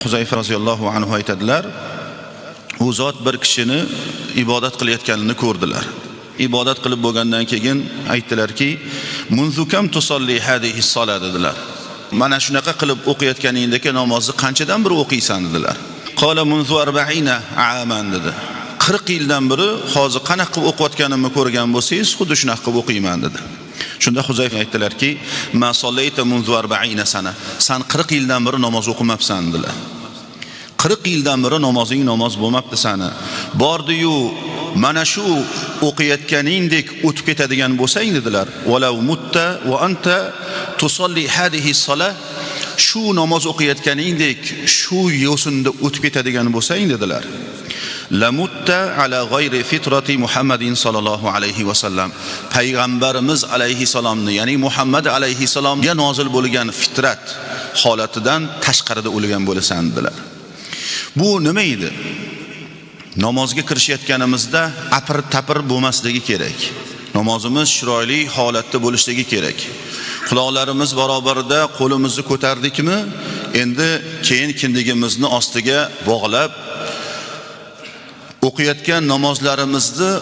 Huzayfa roziyallohu anhu aytadilar, u zot bir kishini ibodat qilayotganini ko'rdilar. Ibodat qilib bo'lgandan keyin aytdilarki, "Munzu kam tusalli hadihi solat" dedilar. Mana shunaqa qilib o'qiyotganingdagi namozni qanchadan beri o'qiysan dedilar. Qala munzu 40 aaman dedi. 40 yildan beri hozir qanaqa qilib o'qiyotganimni ko'rgan bo'lsangiz, xuddi shunaqa qilib o'qiyman dedi. Shunda Huzayfa aytdilarki, "Ma sallayta munzu 40 sana." Sen 40 yildan beri namoz o'qimabsan dedilar. 40 yildan beri namozing namoz bo'lmabdi sani. Bordi-yu, mana shu o'qiyotganingdek o'tib ketadigan bo'lsang dedilar. "Walau mutta wa anta tusalli hadihi solah." Shu namoz o'qiyotganingdek shu yo'sinda o'tib ketadigan bo'lsang dedilar. "La mutta ala g'ayri fitrati Muhammadin sallallohu alayhi va sallam." Payg'ambarimiz alayhi salomni, ya'ni Muhammad alayhi salomga nozil bo'lgan fitrat holatidan tashqarida o'lgan bo'lasan dedilar. Bu nima edi? Namozga kirishayotganimizda apir-tapir bo'lmasligi kerak. Namozimiz chiroyli holatda bo'lishligi kerak. Quloqlarimiz barobarida qo'limizni ko'tardikmi, endi keyin kindigimizni ostiga bog'lab o'qiyotgan namozlarimizni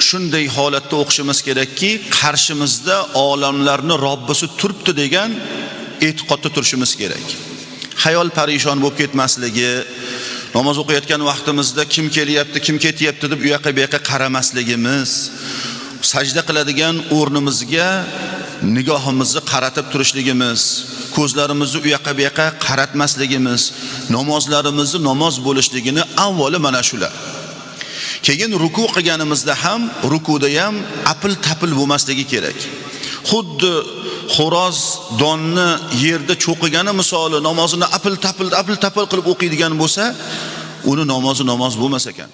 shunday holatda o'qishimiz kerakki, qarshimizda olamlarni Robbisi turibdi degan e'tiqodda turishimiz kerak. Xayol parishon bo'lib ketmasligi, namoz o'qiyotgan vaqtimizda kim kelyapti, kim ketyapti deb u yoqqa bu yoqqa qaramasligimiz, sajda qiladigan o'rnimizga nigohimizni qaratib turishligimiz, ko'zlarimizni u yoqqa bu yoqqa qaratmasligimiz, namozlarimizni namoz bo'lishligini avvalo mana shular. Keyin ruku qilganimizda ham, rukuda ham apil-tapil bo'lmasligi kerak. Xuddi xo'roz donni yerda cho'qigani misoli namozini apil-tapil qilib o'qiydigan bo'lsa, uni namozi namoz bo'lmas ekan.